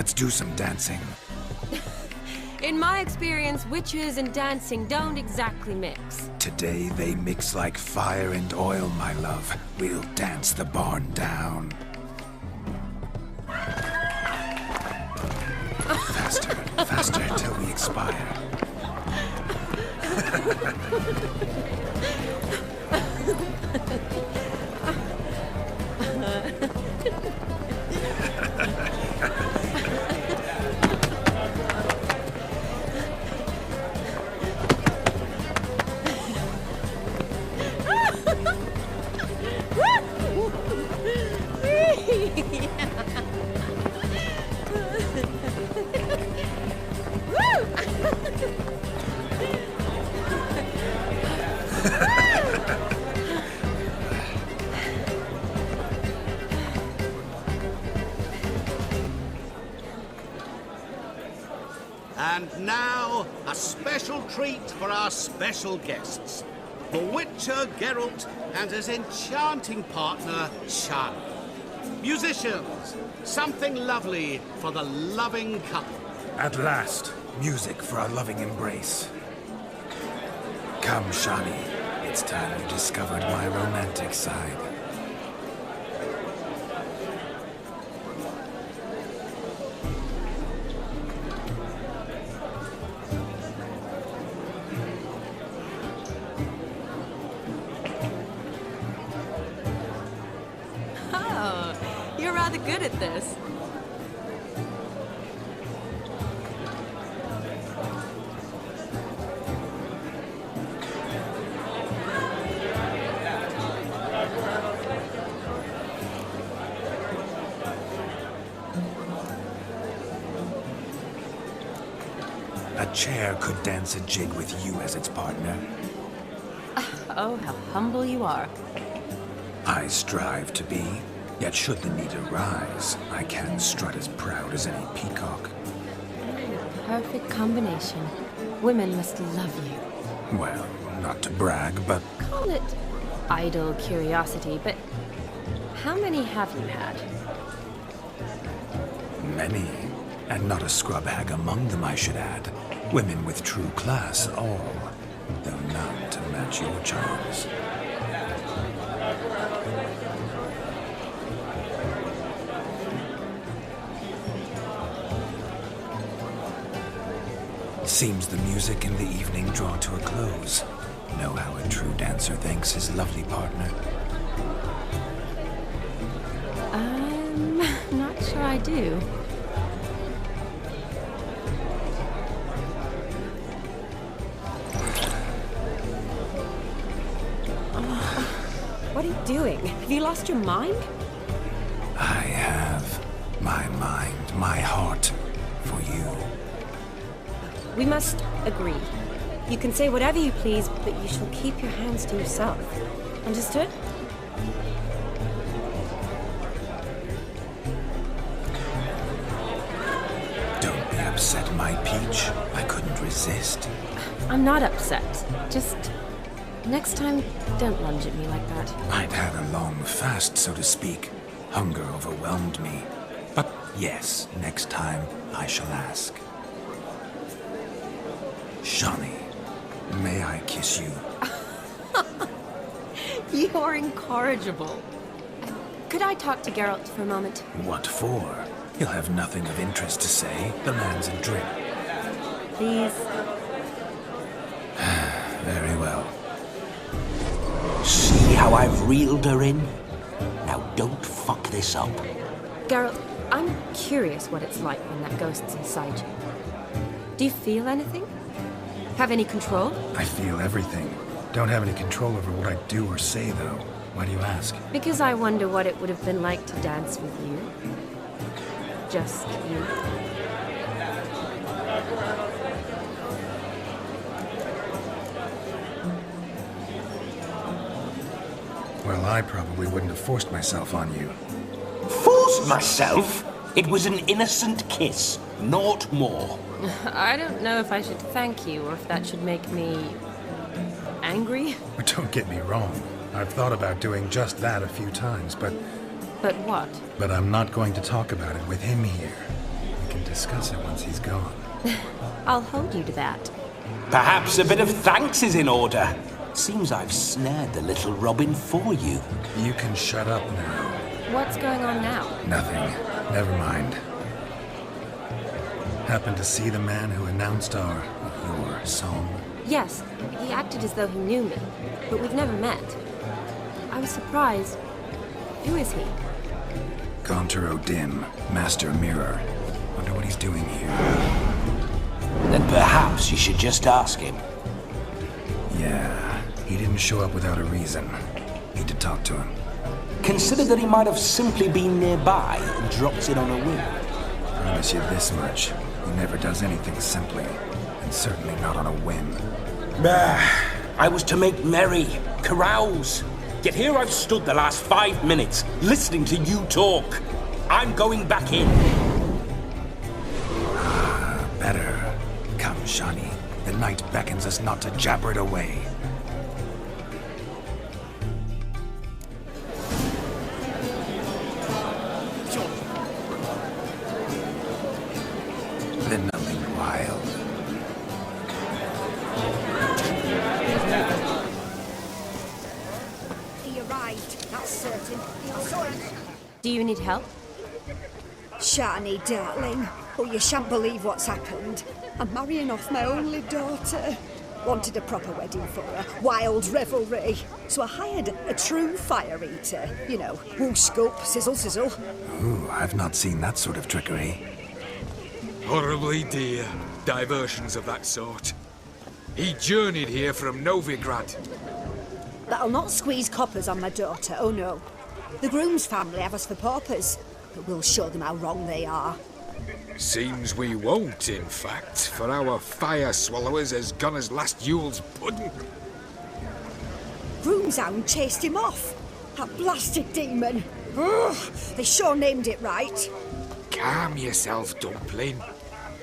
let's do some dancing. In my experience, witches and dancing don't exactly mix. Today they mix like fire and oil, my love. We'll dance the barn down. Faster, faster till we expire. And now, a special treat for our special guests. The Witcher Geralt and his enchanting partner, Charlie. Musicians, something lovely for the loving couple. At last, music for our loving embrace. Come, Shani. It's time you discovered my romantic side. You're rather good at this. A chair could dance a jig with you as its partner. Oh, how humble you are. I strive to be, yet should the need arise, I can strut as proud as any peacock. Perfect combination. Women must love you. Well, not to brag, but Call it idle curiosity, but how many have you had? many. And not a scrub hag among them, I should add. Women with true class, all. Though none to match your charms. Seems the music and the evening draw to a close. Know how a true dancer thanks his lovely partner? I'm not sure I do. What are you doing? Have you lost your mind? I have my mind, my heart for you. We must agree. You can say whatever you please, but you shall keep your hands to yourself. Understood? Don't be upset, my peach. I couldn't resist. I'm not upset. Just next time, don't lunge at me like that. I'd had a long fast, so to speak. Hunger overwhelmed me. But yes, next time I shall ask. Shani, may I kiss you? You're incorrigible. Could I talk to Geralt for a moment? What for? He'll have nothing of interest to say. The man's adrip. Please. Very well. See how I've reeled her in? Now don't fuck this up. Geralt, I'm curious what it's like when that ghost's inside you. Do you feel anything? Have any control? I feel everything. Don't have any control over what I do or say, though. Why do you ask? Because I wonder what it would have been like to dance with you. Just you. Well, I probably wouldn't have forced myself on you. Forced myself? It was an innocent kiss, naught more. I don't know if I should thank you or if that should make me angry. Don't get me wrong. I've thought about doing just that a few times, but But what? I'm not going to talk about it with him here. can discuss it once he's gone. I'll hold you to that. Perhaps a bit of thanks is in order. Seems I've snared the little robin for you. You can shut up now. What's going on now? Nothing. Never mind. Happened to see the man who announced your song? Yes, he acted as though he knew me, but we've never met. I was surprised. Who is he? Gaunter O'Dimm, Master Mirror. Wonder what he's doing here. Then perhaps you should just ask him. Yeah, he didn't show up without a reason. Need to talk to him. Consider that he might have simply been nearby and dropped in on a whim. Promise you this much. He never does anything simply, and certainly not on a whim. I was to make merry, carouse. Yet here I've stood the last 5 minutes, listening to you talk. I'm going back in. Better. Come, Shani. The night beckons us not to jabber it away. Then nothing wild. He arrived, that's certain. I saw him. Do you need help? Shani, darling. Oh, you shan't believe what's happened. I'm marrying off my only daughter. Wanted a proper wedding for her. Wild revelry. So I hired a true fire eater. You know, whoosh scoop, sizzle sizzle. Ooh, I've not seen that sort of trickery. Horribly dear diversions of that sort. He journeyed here from Novigrad. That'll not squeeze coppers on my daughter, oh no. The groom's family have us for paupers, but we'll show them how wrong they are. Seems we won't, in fact, for our fire swallowers has gone as last Yule's pudding. Groom's hound chased him off. That blasted demon. Ugh, they sure named it right. Calm yourself, Dumpling.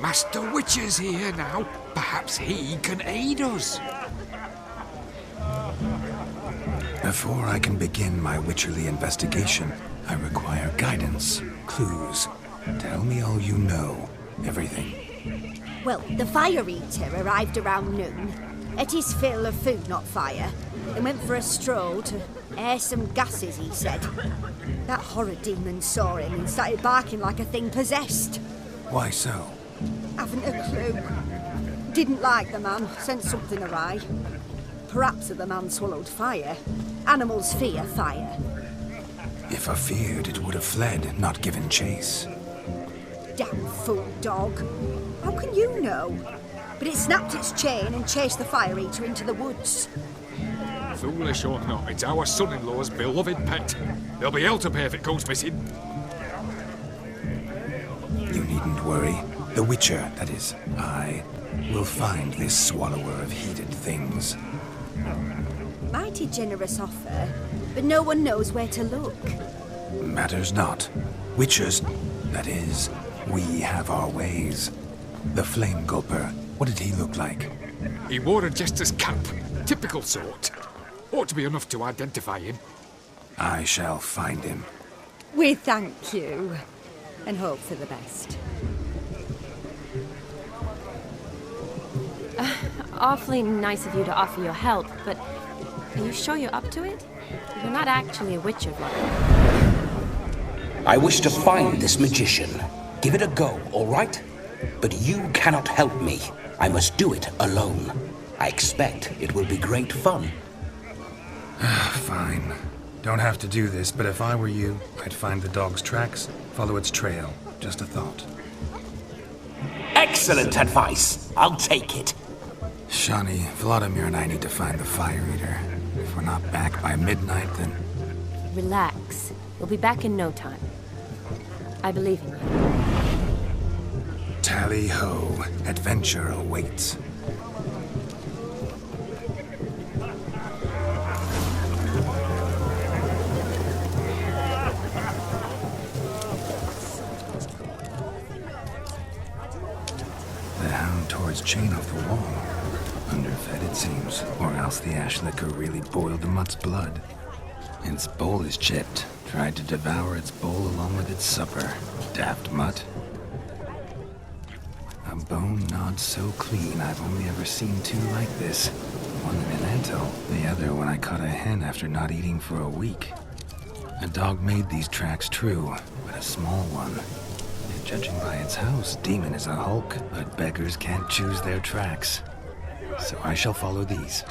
Master Witcher's here now. Perhaps he can aid us. Before I can begin my witcherly investigation, I require guidance, clues. Tell me all you know. Everything. Well, the fire eater arrived around noon, ate his fill of food, not fire, and went for a stroll to air some gases, he said. That horror demon saw him and started barking like a thing possessed. Why so? Haven't a clue. Didn't like the man, sensed something awry. Perhaps the man swallowed fire. Animals fear fire. If I feared, it would have fled, not given chase. Damn fool dog. How can you know? But it snapped its chain and chased the fire eater into the woods. Foolish or not, it's our son-in-law's beloved pet. There'll be hell to pay if it goes missing. You needn't worry. The Witcher, that is, I, will find this swallower of heated things. Mighty generous offer, but no one knows where to look. Matters not. Witchers, that is, we have our ways. The Flame Gulper, what did he look like? He wore a jester's cap, typical sort. Ought to be enough to identify him. I shall find him. We thank you, and hope for the best. Awfully nice of you to offer your help, but are you sure you're up to it? You're not actually a witcher, brother. I wish to find this magician. Give it a go, all right? But you cannot help me. I must do it alone. I expect it will be great fun. Fine. Don't have to do this, but if I were you, I'd find the dog's tracks, follow its trail. Just a thought. Excellent advice. I'll take it. Shani, Vladimir and I need to find the fire eater. If we're not back by midnight, then... Relax. We'll be back in no time. I believe in you. Tally-ho. Adventure awaits. The hound tore its chain off the wall. Underfed, it seems, or else the ash liquor really boiled the mutt's blood. Its bowl is chipped. Tried to devour its bowl along with its supper. Daft mutt. A bone gnawed so clean I've only ever seen two like this. One in an anthill, the other when I caught a hen after not eating for a week. A dog made these tracks true, but a small one. And judging by its house, Demon is a hulk, but beggars can't choose their tracks. So I shall follow these.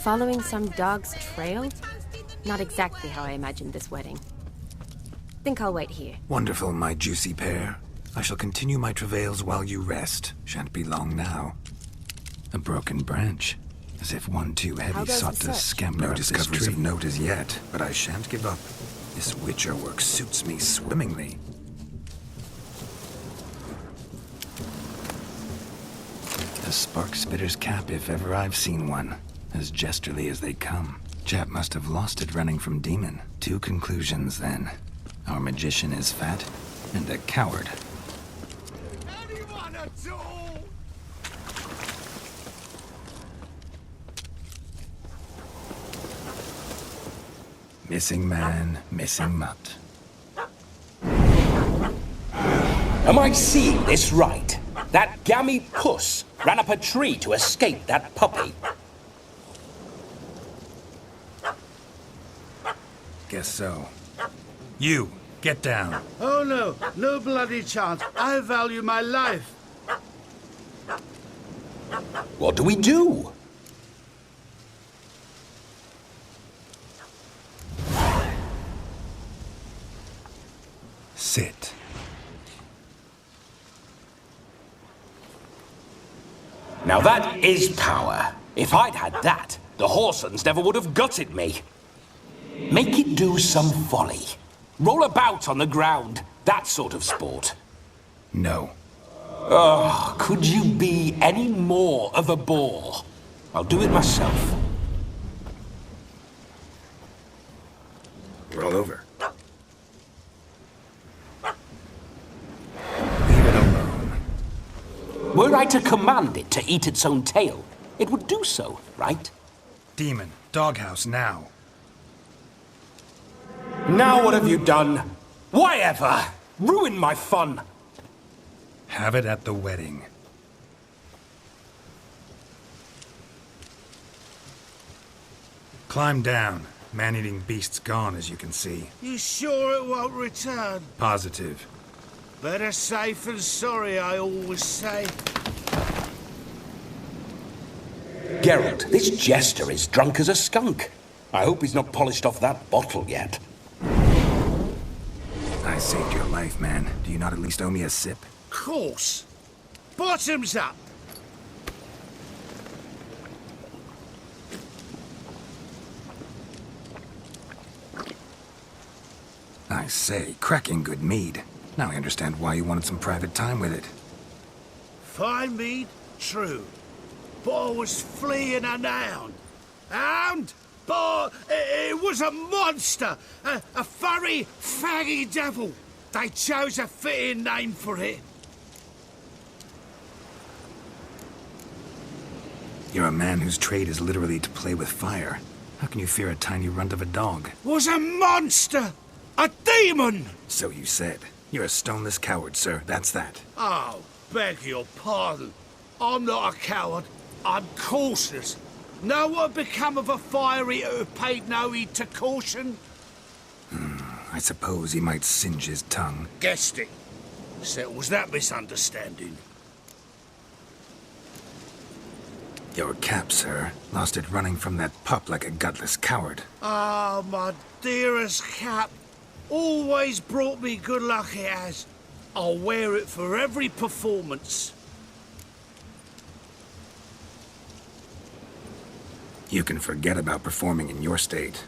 Following some dog's trail? Not exactly how I imagined this wedding. Think I'll wait here. Wonderful, my juicy pair. I shall continue my travails while you rest. Shan't be long now. A broken branch. As if one too heavy sought to scamper up this tree. No discoveries of note as yet, but I shan't give up. This witcher work suits me swimmingly. A spark spitter's cap if ever I've seen one. As jesterly as they come. Chap must have lost it running from Demon. Two conclusions then. Our magician is fat, and a coward. Anyone at all? Missing man, missing mutt. Am I seeing this right? That gammy puss ran up a tree to escape that puppy. Guess so. You, get down. Oh no, no bloody chance. I value my life. What do we do? Sit. Now that is power. If I'd had that, the Horsons never would have gutted me. Make it do some folly. Roll about on the ground. That sort of sport. No. Oh, could you be any more of a bore? I'll do it myself. Roll over. Leave it alone. Were I to command it to eat its own tail, it would do so, right? Demon, doghouse now. Now what have you done? Why ever? Ruin my fun. Have it at the wedding. Climb down. Man-eating beast's gone, as you can see. You sure it won't return? Positive. Better safe than sorry, I always say. Geralt, this jester is drunk as a skunk. I hope he's not polished off that bottle yet. I saved your life, man. Do you not at least owe me a sip? Course. Bottoms up. I say, cracking good mead. Now I understand why you wanted some private time with it. Fine mead, true. But I was fleeing an hound. Hound? But it was a monster. A furry, faggy devil. They chose a fitting name for it. You're a man whose trade is literally to play with fire. How can you fear a tiny runt of a dog? Was a monster. A demon. So you said. You're a stoneless coward, sir. That's that. Oh, beg your pardon. I'm not a coward. I'm cautious. Know what become of a fire eater who paid no heed to caution? I suppose he might singe his tongue. Guessed it. Settles that misunderstanding. Your cap, sir. Lost it running from that pup like a gutless coward. Ah, my dearest cap. Always brought me good luck it has. I'll wear it for every performance. You can forget about performing in your state.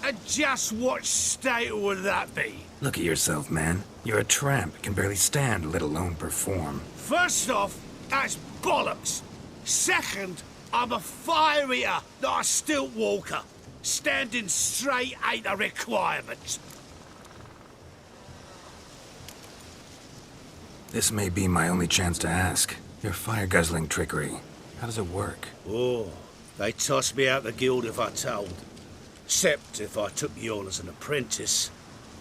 And just what state would that be? Look at yourself, man. You're a tramp, can barely stand, let alone perform. First off, that's bollocks. Second, I'm a fire eater, not a stilt walker. Standing straight ain't a requirement. This may be my only chance to ask. Your fire-guzzling trickery. How does it work? Oh, they tossed me out the guild if I told. Except if I took you on as an apprentice.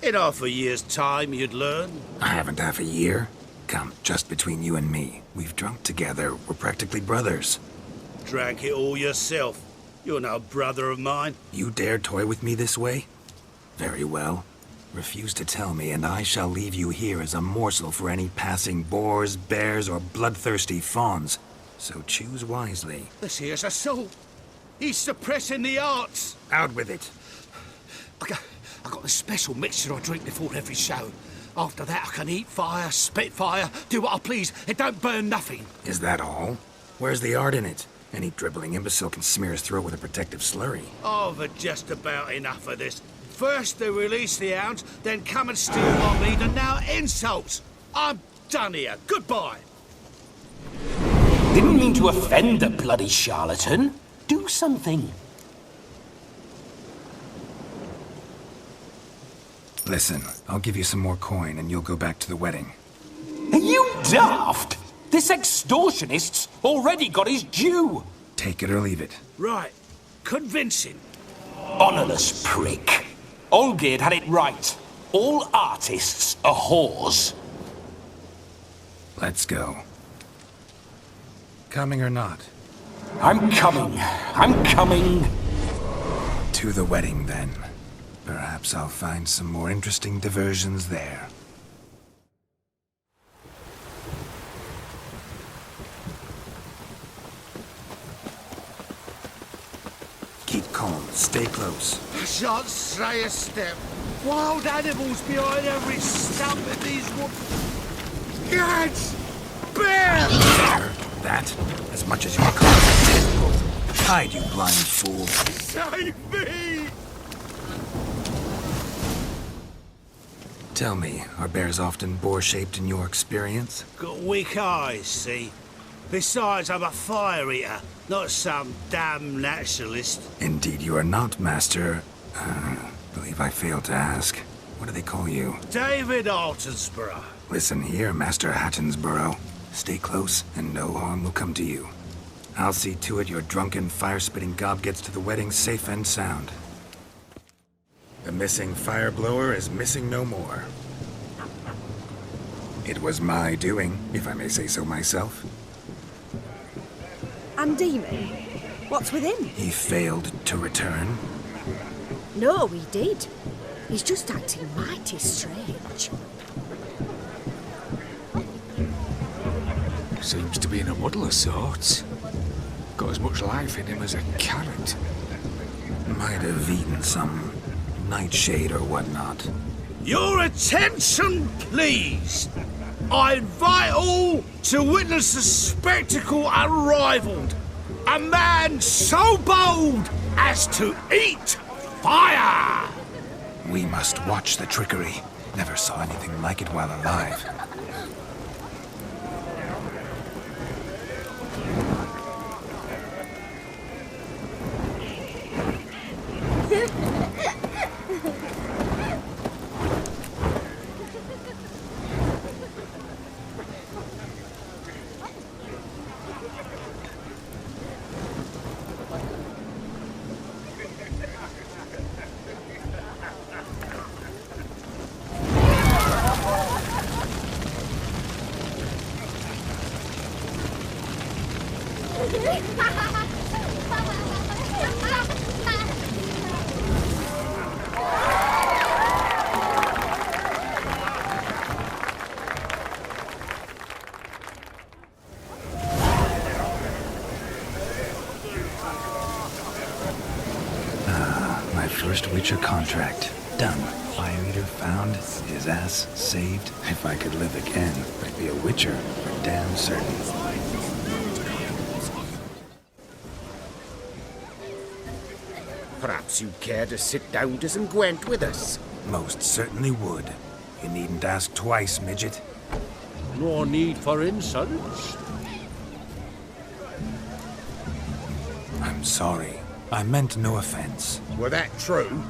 In half a year's time, you'd learn. I haven't half a year. Come, just between you and me. We've drunk together. We're practically brothers. Drank it all yourself. You're no brother of mine. You dare toy with me this way? Very well. Refuse to tell me, and I shall leave you here as a morsel for any passing boars, bears, or bloodthirsty fawns. So choose wisely. This here's assault. He's suppressing the arts. Out with it. I got a special mixture I drink before every show. After that, I can eat fire, spit fire, do what I please. It don't burn nothing. Is that all? Where's the art in it? Any dribbling imbecile can smear his throat with a protective slurry. I've had just about enough of this. First they release the hounds, then come and steal my meat, and now insults. I'm done here. Goodbye. Didn't mean to offend the bloody charlatan. Do something. Listen, I'll give you some more coin and you'll go back to the wedding. Are you daft? This extortionist's already got his due. Take it or leave it. Right. Convincing. Honourless prick. Olgierd had it right. All artists are whores. Let's go. Coming or not? I'm coming. I'm coming. To the wedding, then. Perhaps I'll find some more interesting diversions there. Keep calm. Stay close. I shan't stray a step. Wild animals behind every stump in these woods. Cats! Bears! There. That. As much as you call it a tadpole. Hide, you blind fool. Save me! Tell me, are bears often boar-shaped in your experience? Got weak eyes, see? Besides, I'm a fire eater, not some damn naturalist. Indeed you are not, Master. Believe I failed to ask. What do they call you? David Altonsborough. Listen here, Master Hattonsborough. Stay close, and no harm will come to you. I'll see to it your drunken, fire-spitting gob gets to the wedding safe and sound. The missing fire blower is missing no more. It was my doing, if I may say so myself. And Demon? What's with him? He failed to return. No, he did. He's just acting mighty strange. Seems to be in a muddle of sorts. Got as much life in him as a carrot. Might have eaten some nightshade or whatnot. Your attention, please. I invite all to witness a spectacle unrivaled. A man so bold as to eat fire! We must watch the trickery. Never saw anything like it while alive. First Witcher contract. Done. Fire Eater found. His ass saved. If I could live again, I'd be a Witcher for damn certain. Perhaps you'd care to sit down to some gwent with us? Most certainly would. You needn't ask twice, midget. No need for insults. I'm sorry. I meant no offense. Were that true,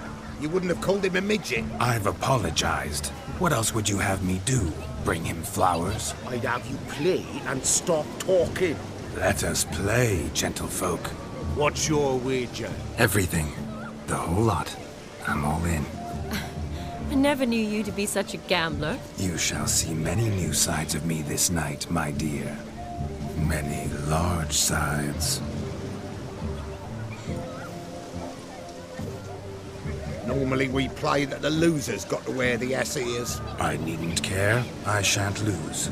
you wouldn't have called him a midget. I've apologized. What else would you have me do? Bring him flowers? I'd have you play and stop talking. Let us play, gentlefolk. What's your wager? Everything. The whole lot. I'm all in. I never knew you to be such a gambler. You shall see many new sides of me this night, my dear. Many large sides. Normally we play that the loser's got to wear the ass ears. I needn't care. I shan't lose.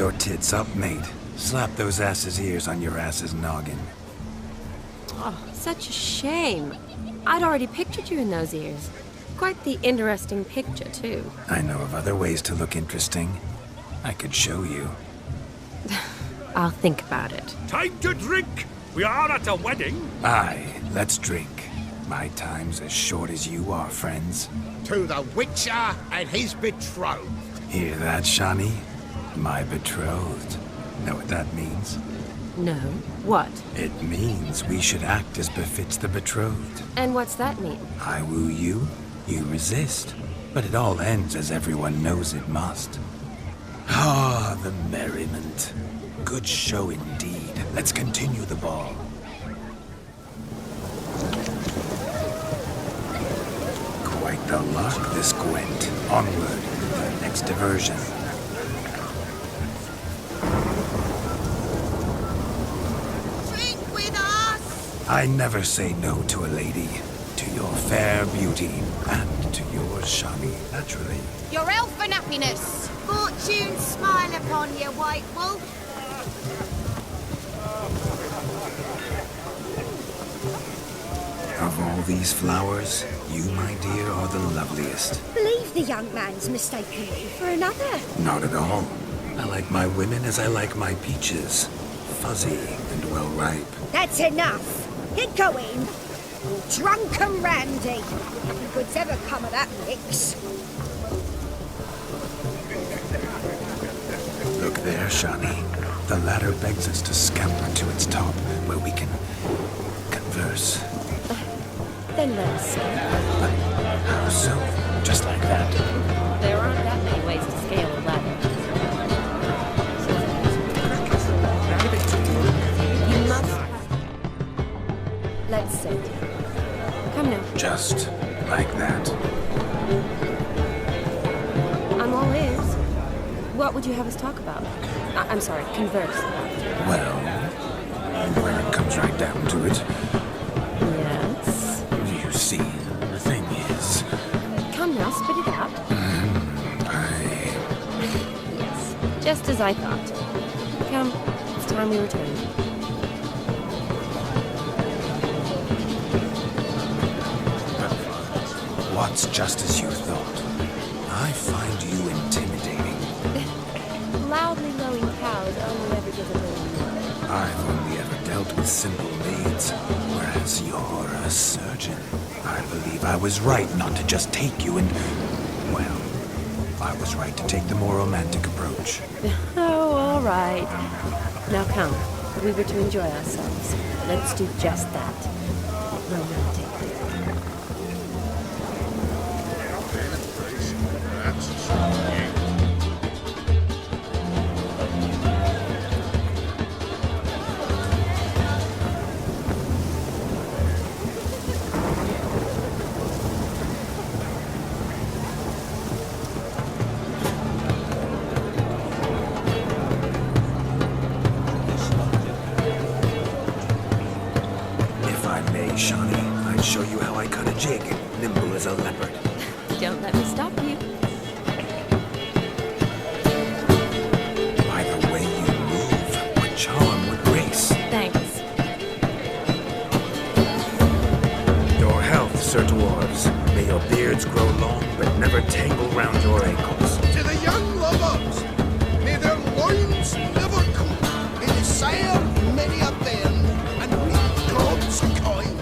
Your tits up, mate. Slap those asses' ears on your ass's noggin. Oh, such a shame. I'd already pictured you in those ears. Quite the interesting picture, too. I know of other ways to look interesting. I could show you. I'll think about it. Time to drink! We are at a wedding. Aye, let's drink. My time's as short as you are, friends. To the Witcher and his betrothed. Hear that, Shani? My betrothed. Know what that means? No. What? It means we should act as befits the betrothed. And what's that mean? I woo you, you resist. But it all ends as everyone knows it must. Ah, the merriment. Good show indeed. Let's continue the ball. Quite the lark, this gwent. Onward, the next diversion. Drink with us! I never say no to a lady. To your fair beauty, and to yours, Shani, naturally. Your elfin happiness! Fortune smile upon you, White Wolf! Of all these flowers, you, my dear, are the loveliest. Believe the young man's mistaken you for another. Not at all. I like my women as I like my peaches. Fuzzy and well ripe. That's enough. Get going. Drunk and randy. Nothing good's ever come of that mix. Look there, Shani. The ladder begs us to scamper to its top, where we can converse. Then let's. But how so? Just like that? There aren't that many ways to scale a ladder. You must. Let's sit. Come now. Just like that? I'm all ears. What would you have us talk about? I'm sorry, converse about. Well, when it comes right down to it, Yes? you see, the thing is... Come now, spit it out. Yes, just as I thought. Come, it's time we return. What's just as you thought? I find you intimidating. Loudly lowing cows only ever give a little. I've only ever dealt with simple maids, whereas you're a surgeon. I believe I was right not to just take you and... Well, I was right to take the more romantic approach. Oh, all right. Now come, we were to enjoy ourselves. Let's do just that. Romantic. Shani, I'd show you how I cut a jig, nimble as a leopard. Don't let me stop you. By the way you move, what charm, what grace. Thanks. Your health, Sir Dwarves. May your beards grow long, but never tangle round your ankles. To the young lovers, may their loins never cool. May they sail many a bend and reap God's coin.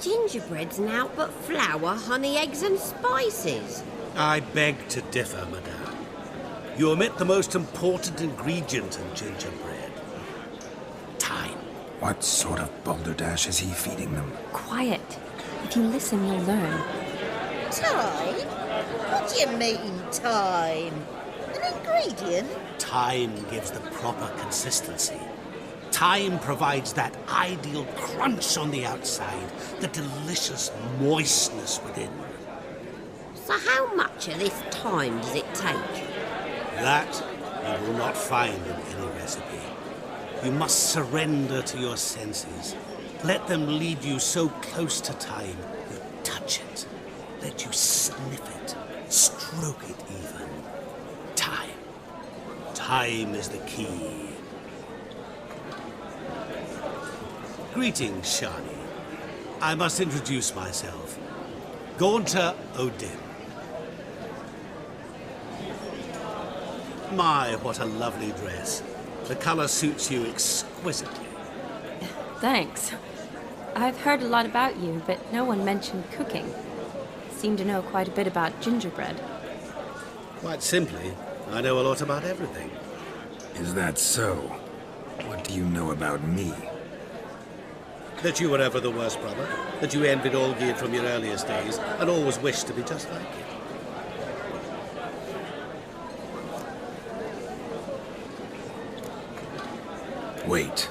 Gingerbread's now but flour, honey, eggs and spices. I beg to differ, madame. You omit the most important ingredient in gingerbread. Time. What sort of balderdash is he feeding them? Quiet. If you listen, you'll learn. Time? What do you mean, time? An ingredient? Time gives the proper consistency. Time provides that ideal crunch on the outside, the delicious moistness within. So how much of this time does it take? That you will not find in any recipe. You must surrender to your senses. Let them lead you so close to time, you touch it. Let you sniff it, stroke it even. Time. Time is the key. Greetings, Shani. I must introduce myself. Gaunter O'Dimm. My, what a lovely dress. The color suits you exquisitely. Thanks. I've heard a lot about you, but no one mentioned cooking. Seem to know quite a bit about gingerbread. Quite simply, I know a lot about everything. Is that so? What do you know about me? That you were ever the worst brother, that you envied Olgierd from your earliest days, and always wished to be just like him. Wait,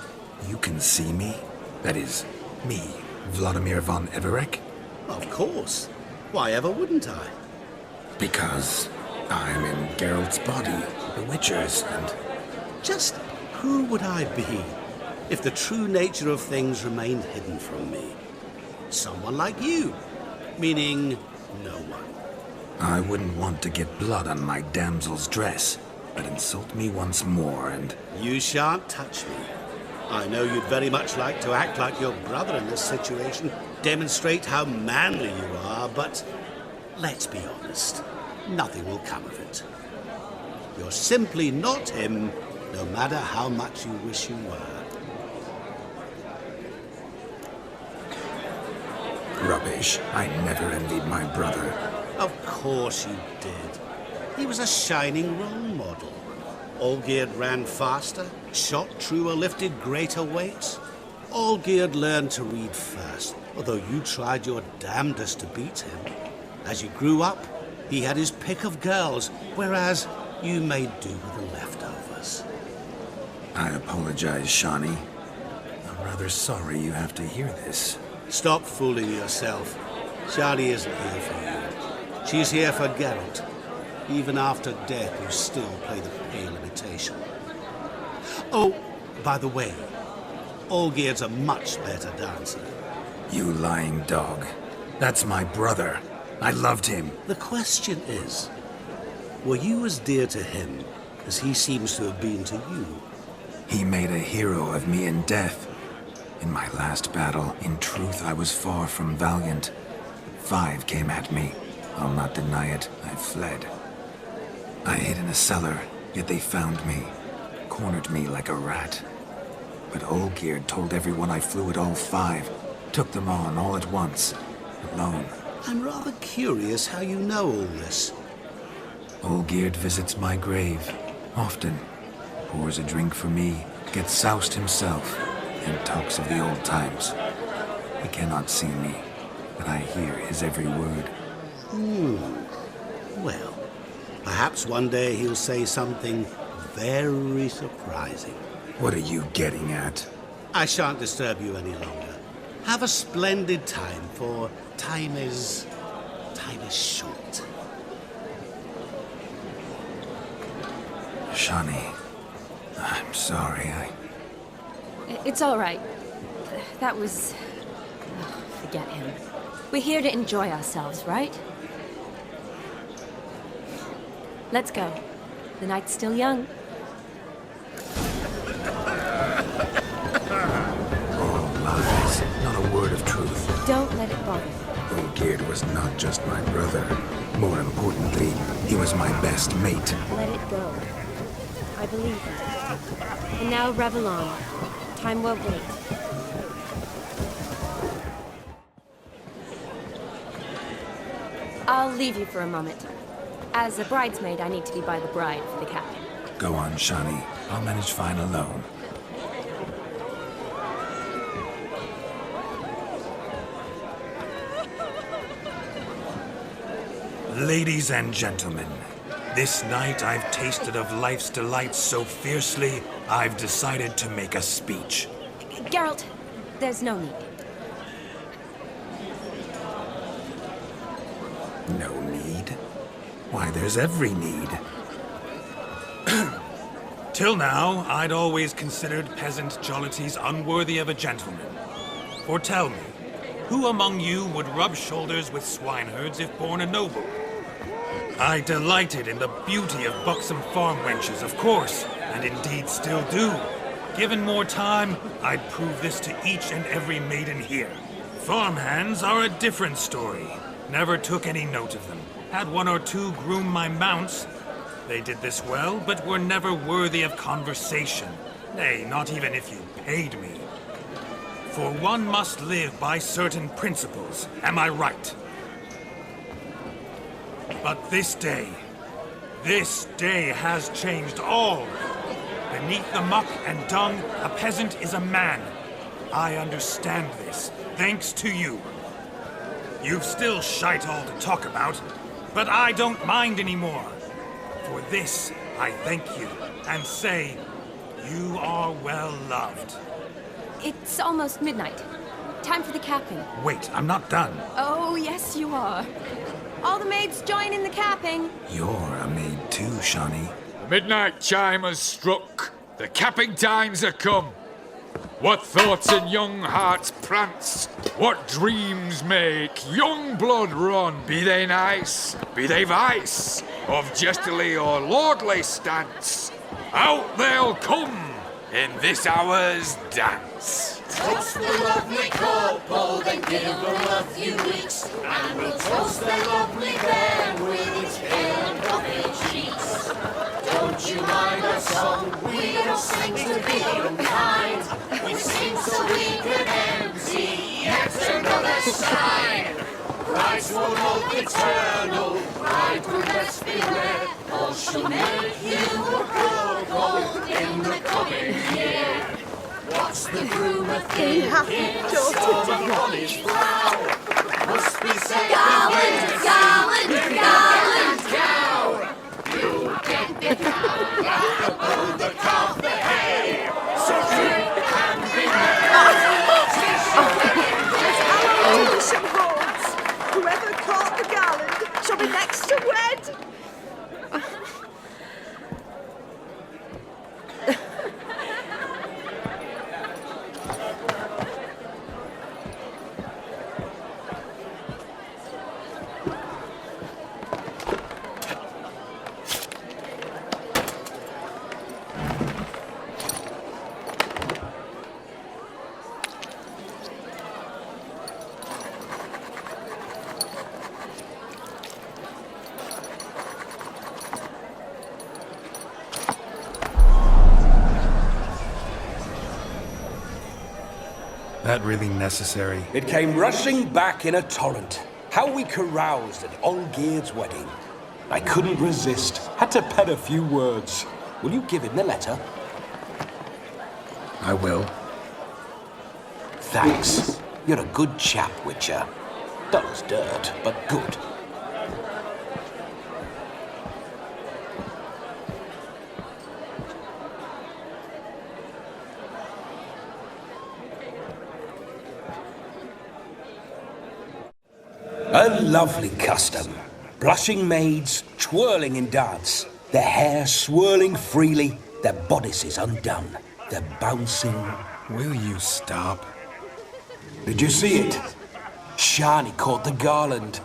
you can see me? That is, me, Vladimir von Everec? Of course. Why ever wouldn't I? Because I'm in Geralt's body, the Witcher's, and... Just who would I be if the true nature of things remained hidden from me? Someone like you, meaning no one. I wouldn't want to get blood on my damsel's dress, but insult me once more and... You shan't touch me. I know you'd very much like to act like your brother in this situation, demonstrate how manly you are, but let's be honest, nothing will come of it. You're simply not him, no matter how much you wish you were. Rubbish. I never envied my brother. Of course you did. He was a shining role model. Olgierd ran faster, shot truer, lifted greater weights. Olgierd learned to read first, although you tried your damnedest to beat him. As you grew up, he had his pick of girls, whereas you made do with the leftovers. I apologize, Shani. I'm rather sorry you have to hear this. Stop fooling yourself. Shani isn't here for you. She's here for Geralt. Even after death, you still play the pale imitation. Oh, by the way, Olgierd's a much better dancer. You lying dog. That's my brother. I loved him. The question is, were you as dear to him as he seems to have been to you? He made a hero of me in death. In my last battle, in truth, I was far from valiant. 5 came at me. I'll not deny it. I fled. I hid in a cellar, yet they found me. Cornered me like a rat. But Olgierd told everyone I flew at all 5. Took them on all at once. Alone. I'm rather curious how you know all this. Olgierd visits my grave. Often. Pours a drink for me. Gets soused himself. And talks of the old times. He cannot see me, but I hear his every word. Well, perhaps one day he'll say something very surprising. What are you getting at? I shan't disturb you any longer. Have a splendid time, for time is short. Shani, I'm sorry, It's all right. That was... Oh, forget him. We're here to enjoy ourselves, right? Let's go. The night's still young. All lies, not a word of truth. Don't let it bother you. Olgierd was not just my brother. More importantly, he was my best mate. Let it go. I believe you. And now revel on. Time won't wait. I'll leave you for a moment. As a bridesmaid, I need to be by the bride for the captain. Go on, Shani. I'll manage fine alone. Ladies and gentlemen, this night I've tasted of life's delights so fiercely, I've decided to make a speech. Geralt, there's no need. No need? Why, there's every need. Till now, I'd always considered peasant jollities unworthy of a gentleman. For tell me, who among you would rub shoulders with swineherds if born a noble? I delighted in the beauty of buxom farm wenches, of course, and indeed still do. Given more time, I'd prove this to each and every maiden here. Farmhands are a different story. Never took any note of them. Had one or two groom my mounts. They did this well, but were never worthy of conversation. Nay, not even if you paid me. For one must live by certain principles, am I right? But this day has changed all. Beneath the muck and dung, a peasant is a man. I understand this, thanks to you. You've still shite all to talk about, but I don't mind anymore. For this, I thank you, and say, you are well loved. It's almost midnight. Time for the capping. Wait, I'm not done. Oh, yes, you are. All the maids join in the capping. You're a maid too, Shawnee. The midnight chime has struck. The capping times are come. What thoughts in young hearts prance? What dreams make young blood run? Be they nice, be they vice, of jestily or lordly stance, out they'll come in this hour's dance. Toast the lovely couple, then give her a few weeks, and we'll toast the lovely bear with its pale and puffy cheeks. Don't you mind our song? We don't sing to be unkind. We sing so we can empty yet another side. Brides will hope eternal, bride will best beware, or she'll make you a broke in the coming year. What's the groom a thinking? Storm on his brow. Must be said Garland, garland, garland. cow. You get the cow, oh, the calf, the hay. So drink and be Some horns. Whoever caught the garland shall be next to wed. That really necessary? It came rushing back in a torrent. How we caroused at Olgierd's wedding. I couldn't resist. Had to pen a few words. Will you give him the letter? I will. Thanks. You're a good chap, Witcher. Dull as dirt, but good. A lovely custom. Blushing maids, twirling in dance, their hair swirling freely, their bodices undone, their bouncing... Will you stop? Did you see it? Shani caught the garland.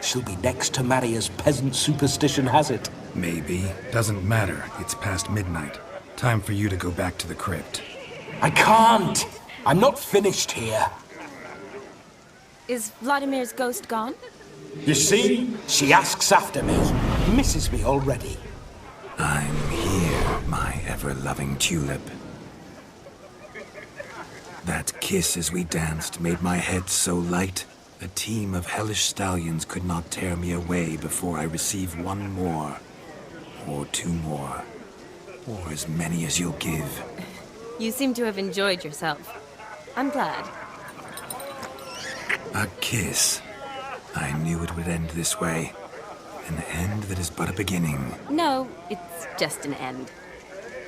She'll be next to marry as peasant superstition has it. Maybe. Doesn't matter. It's past midnight. Time for you to go back to the crypt. I can't! I'm not finished here. Is Vladimir's ghost gone? You see? She asks after me. Misses me already. I'm here, my ever-loving tulip. That kiss as we danced made my head so light. A team of hellish stallions could not tear me away before I receive one more. Or two more. Or as many as you'll give. You seem to have enjoyed yourself. I'm glad. A kiss. I knew it would end this way. An end that is but a beginning. No, it's just an end.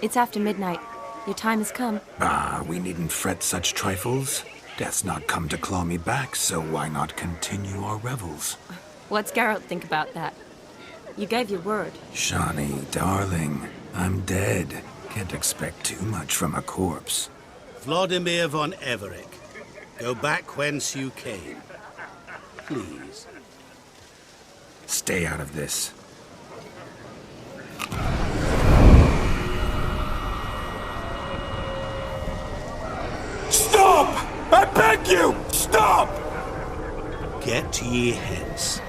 It's after midnight. Your time has come. Ah, we needn't fret such trifles. Death's not come to claw me back, so why not continue our revels? What's Geralt think about that? You gave your word. Shawnee, darling, I'm dead. Can't expect too much from a corpse. Vladimir von Everec, go back whence you came. Please. Stay out of this. beg you, stop! Get ye hence,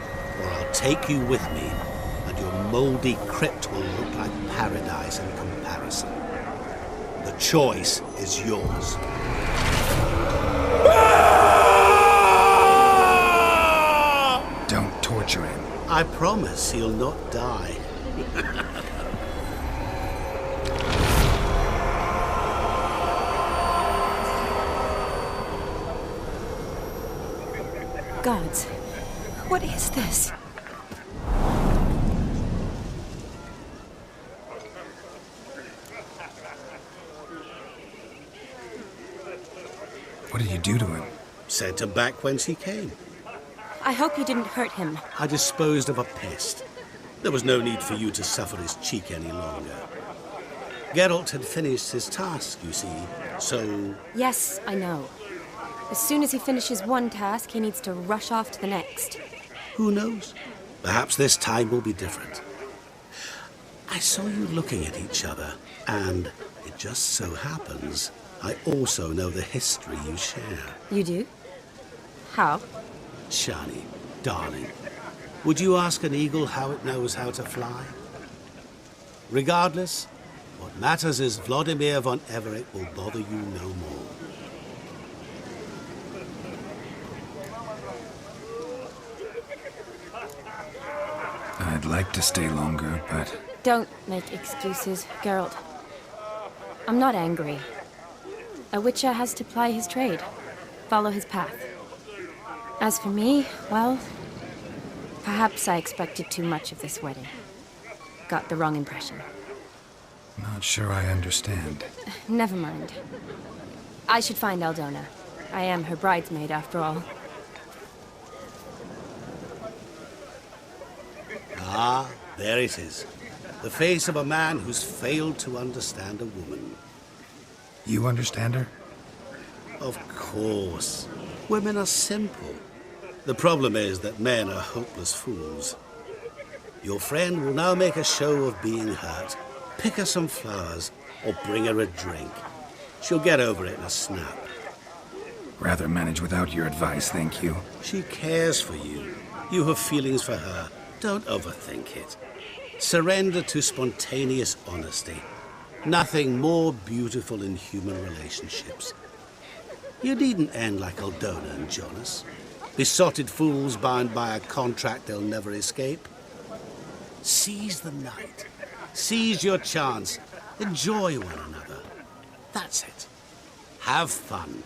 or I'll take you with me, and your mouldy crypt will look like paradise in comparison. The choice is yours. Don't torture him. I promise he'll not die. Gods, what is this? What did you do to him? Sent him back whence he came. I hope you didn't hurt him. I disposed of a pest. There was no need for you to suffer his cheek any longer. Geralt had finished his task, you see, so... Yes, I know. As soon as he finishes one task, he needs to rush off to the next. Who knows? Perhaps this time will be different. I saw you looking at each other, and it just so happens I also know the history you share. You do? How? Shani, darling, would you ask an eagle how it knows how to fly? Regardless, what matters is Vladimir von Everec will bother you no more. I'd like to stay longer, but... Don't make excuses, Geralt. I'm not angry. A witcher has to ply his trade, follow his path. As for me, well, perhaps I expected too much of this wedding. Got the wrong impression. Not sure I understand. Never mind. I should find Aldona. I am her bridesmaid, after all. Ah, there it is. The face of a man who's failed to understand a woman. You understand her? Of course. Women are simple. The problem is that men are hopeless fools. Your friend will now make a show of being hurt, pick her some flowers, or bring her a drink. She'll get over it in a snap. Rather manage without your advice, thank you. She cares for you. You have feelings for her. Don't overthink it. Surrender to spontaneous honesty. Nothing more beautiful in human relationships. You needn't end like Aldona and Jonas. Besotted fools bound by a contract they'll never escape. Seize the night. Seize your chance. Enjoy one another. That's it. Have fun.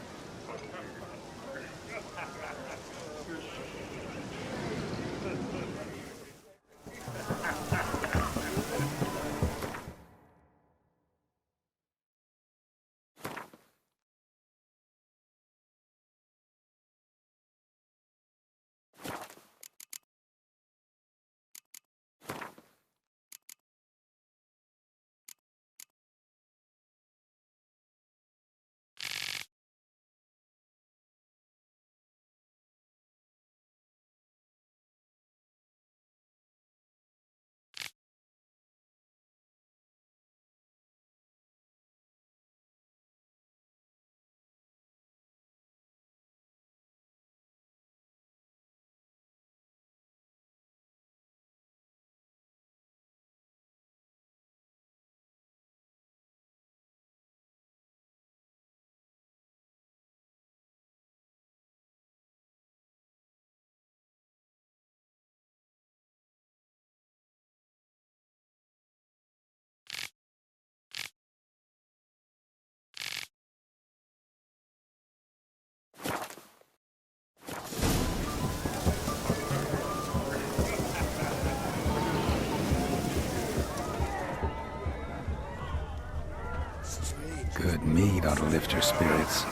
Good mead ought to lift her spirits.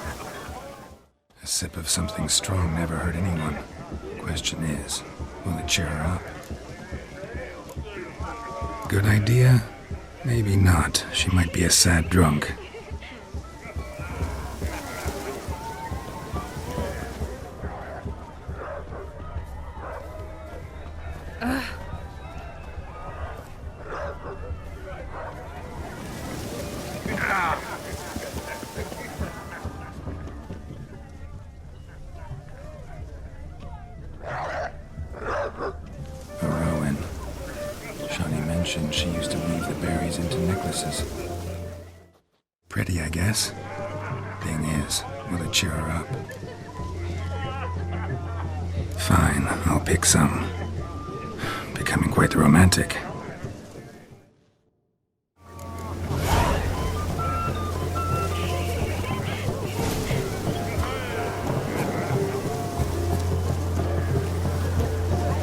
A sip of something strong never hurt anyone. Question is, will it cheer her up? Good idea? Maybe not. She might be a sad drunk. horses. Pretty, I guess. Thing is, will it cheer her up? Fine, I'll pick some. Becoming quite the romantic.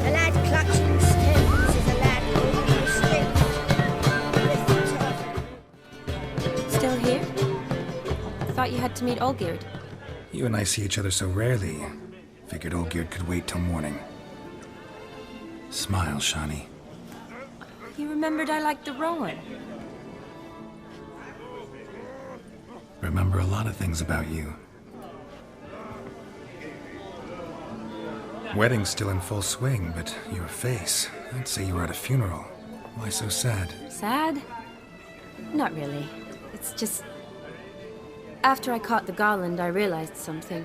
A lad clutching stones is a lad holding a stick. Still here? Thought you had to meet Olgierd. You and I see each other so rarely. Figured Olgierd could wait till morning. Smile, Shani. You remembered I liked the Rowan. Remember a lot of things about you. Wedding's still in full swing, but your face, I'd say you were at a funeral. Why so sad? Sad? Not really. It's just... After I caught the Garland, I realized something.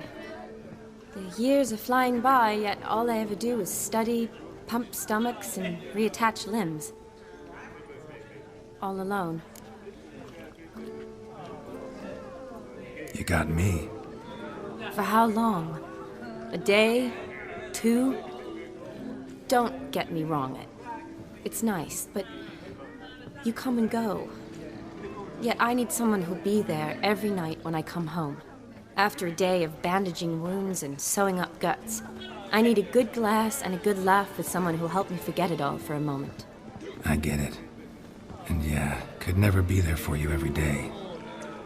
The years are flying by, yet all I ever do is study, pump stomachs, and reattach limbs. All alone. You got me. For how long? A day? 2? Don't get me wrong. It's nice, but you come and go. Yet I need someone who'll be there every night when I come home. After a day of bandaging wounds and sewing up guts, I need a good glass and a good laugh with someone who'll help me forget it all for a moment. I get it. And yeah, could never be there for you every day.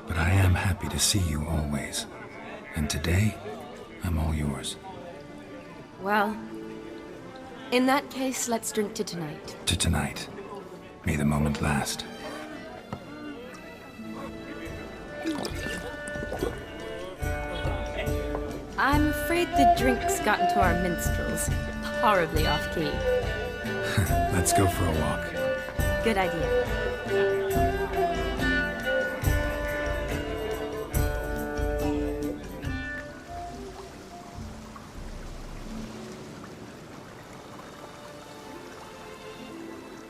But I am happy to see you always. And today, I'm all yours. Well, in that case, let's drink to tonight. To tonight. May the moment last. I'm afraid the drinks got into our minstrels. Horribly off-key. Let's go for a walk. Good idea.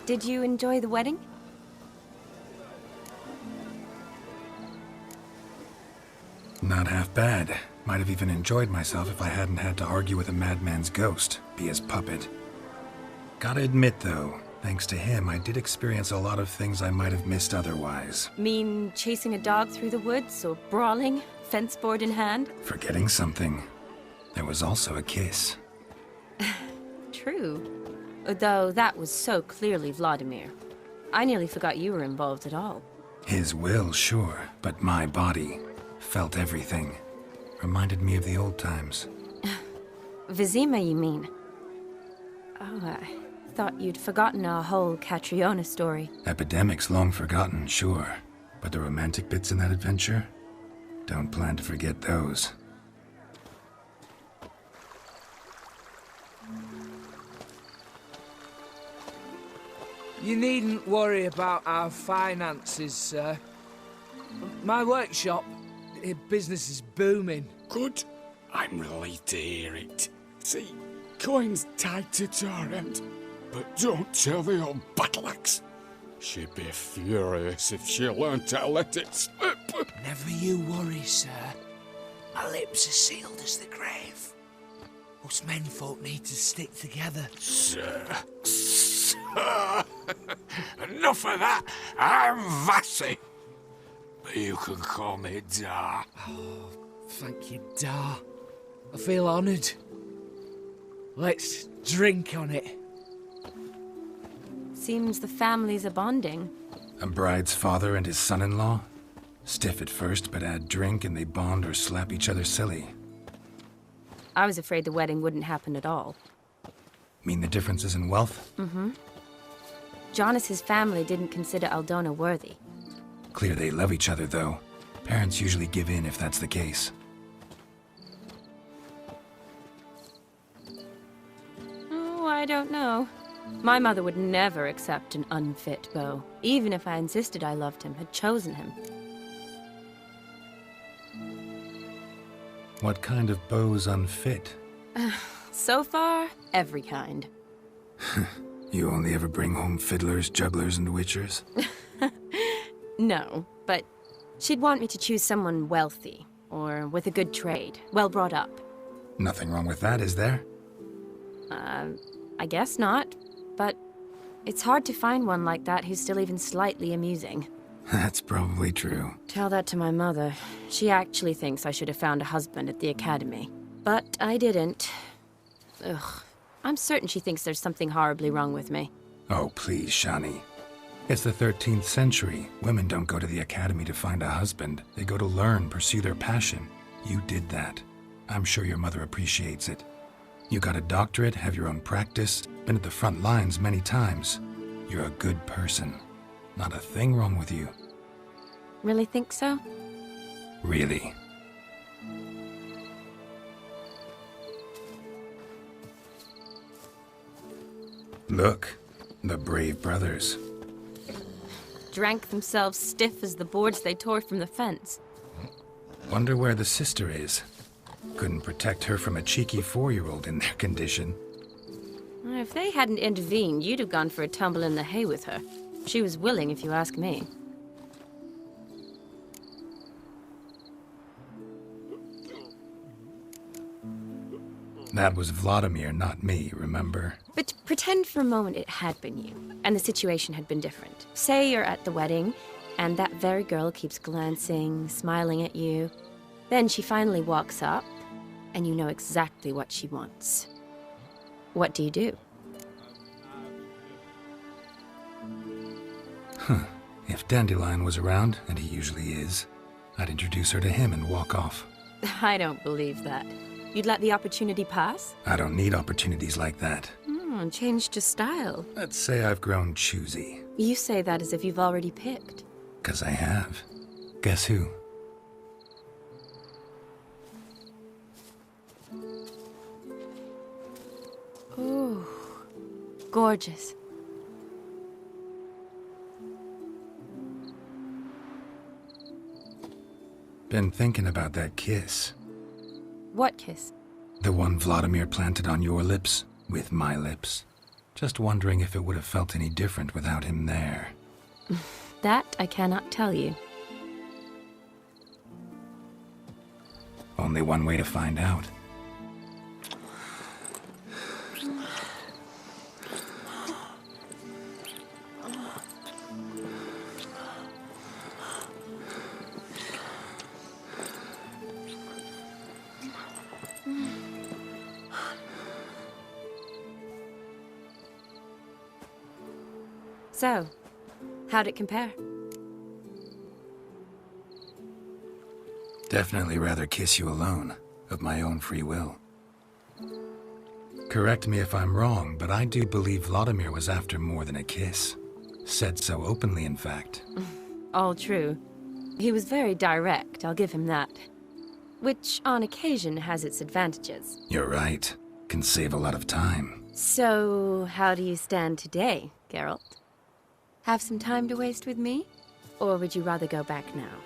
Did you enjoy the wedding? Not half bad. Might have even enjoyed myself if I hadn't had to argue with a madman's ghost, be his puppet. Gotta admit, though, thanks to him, I did experience a lot of things I might have missed otherwise. Mean chasing a dog through the woods, or brawling, fence board in hand? Forgetting something. There was also a kiss. True. Though that was so clearly Vladimir. I nearly forgot you were involved at all. His will, sure, but my body felt everything. Reminded me of the old times. Vizima, you mean? Oh, I thought you'd forgotten our whole Catriona story. Epidemics long forgotten, sure. But the romantic bits in that adventure? Don't plan to forget those. You needn't worry about our finances, sir. My workshop, business is booming. Good. I'm relieved to hear it. See, coin's tied to Torrent, but don't tell the old battle-axe. She'd be furious if she learned to let it slip. Never you worry, sir. My lips are sealed as the grave. Us menfolk need to stick together. Sir. Enough of that. I'm Vassy. But you can call me Dar. Oh, thank you, Dar. I feel honoured. Let's drink on it. Seems the families are bonding. A bride's father and his son-in-law? Stiff at first, but add drink and they bond or slap each other silly. I was afraid the wedding wouldn't happen at all. Mean the differences in wealth? Mm-hmm. Jonas's family didn't consider Aldona worthy. Clear they love each other, though. Parents usually give in if that's the case. Oh, I don't know. My mother would never accept an unfit beau, even if I insisted I loved him, had chosen him. What kind of beau's unfit? So far, every kind. You only ever bring home fiddlers, jugglers, and witchers? No, but she'd want me to choose someone wealthy, or with a good trade, well brought up. Nothing wrong with that, is there? I guess not, but it's hard to find one like that who's still even slightly amusing. That's probably true. Tell that to my mother. She actually thinks I should have found a husband at the academy. But I didn't. Ugh. I'm certain she thinks there's something horribly wrong with me. Oh, please, Shani. It's the 13th century. Women don't go to the academy to find a husband. They go to learn, pursue their passion. You did that. I'm sure your mother appreciates it. You got a doctorate, have your own practice, been at the front lines many times. You're a good person. Not a thing wrong with you. Really think so? Really. Look, the brave brothers. Drank themselves stiff as the boards they tore from the fence. Wonder where the sister is. Couldn't protect her from a cheeky 4-year-old in their condition. If they hadn't intervened, you'd have gone for a tumble in the hay with her. She was willing, if you ask me. That was Vladimir, not me, remember? But pretend for a moment it had been you, and the situation had been different. Say you're at the wedding, and that very girl keeps glancing, smiling at you. Then she finally walks up, and you know exactly what she wants. What do you do? Huh. If Dandelion was around, and he usually is, I'd introduce her to him and walk off. I don't believe that. You'd let the opportunity pass? I don't need opportunities like that. Changed your style. Let's say I've grown choosy. You say that as if you've already picked. 'Cause I have. Guess who? Ooh, gorgeous. Been thinking about that kiss. What kiss? The one Vladimir planted on your lips, with my lips. Just wondering if it would have felt any different without him there. That I cannot tell you. Only one way to find out. So, how'd it compare? Definitely rather kiss you alone, of my own free will. Correct me if I'm wrong, but I do believe Vladimir was after more than a kiss. Said so openly, in fact. All true. He was very direct, I'll give him that. Which, on occasion, has its advantages. You're right. Can save a lot of time. So, how do you stand today, Geralt? Have some time to waste with me? Or would you rather go back now?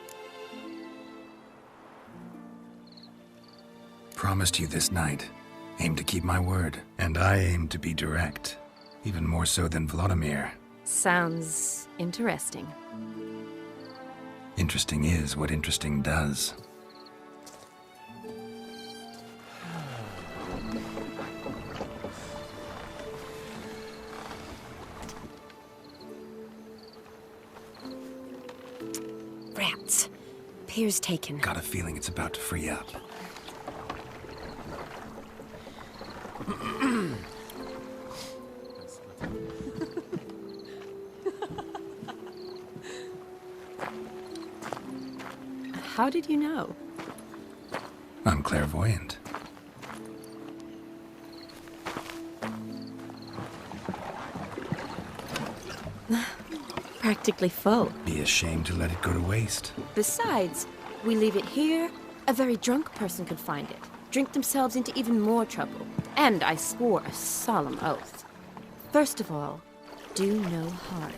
Promised you this night. Aim to keep my word. And I aim to be direct. Even more so than Vladimir. Sounds interesting. Interesting is what interesting does. Rats. Pier's taken. Got a feeling it's about to free up. How did you know? I'm clairvoyant. Practically full. Be ashamed to let it go to waste. Besides, we leave it here, a very drunk person could find it, drink themselves into even more trouble. And I swore a solemn oath. First of all, do no harm.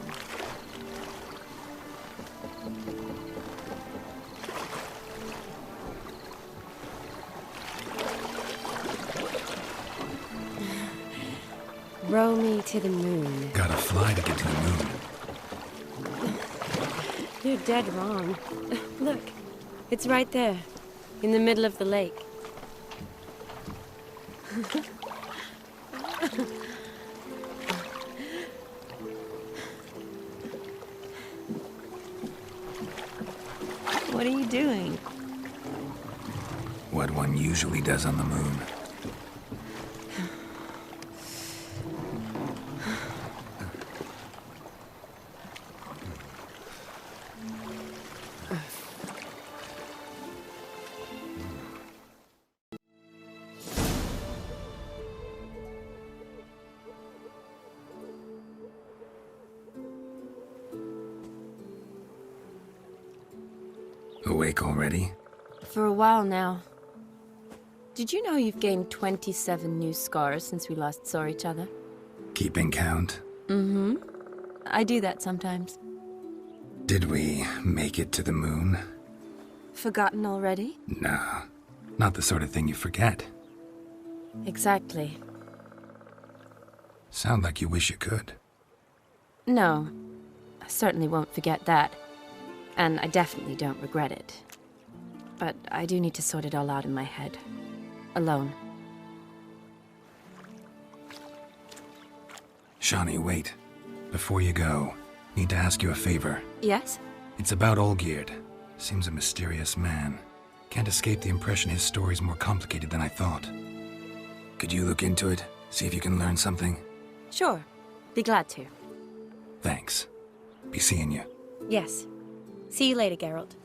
Row me to the moon. Gotta fly to get to the moon. You're dead wrong. Look, it's right there, in the middle of the lake. What are you doing? What one usually does on the moon. Awake already? For a while now. Did you know you've gained 27 new scars since we last saw each other? Keeping count? Mm-hmm. I do that sometimes. Did we make it to the moon? Forgotten already? Nah, not the sort of thing you forget. Exactly. Sound like you wish you could. No, I certainly won't forget that. And I definitely don't regret it. But I do need to sort it all out in my head. Alone. Shani, wait. Before you go, need to ask you a favor. Yes? It's about Olgierd. Seems a mysterious man. Can't escape the impression his story's more complicated than I thought. Could you look into it? See if you can learn something? Sure. Be glad to. Thanks. Be seeing you. Yes. See you later, Geralt.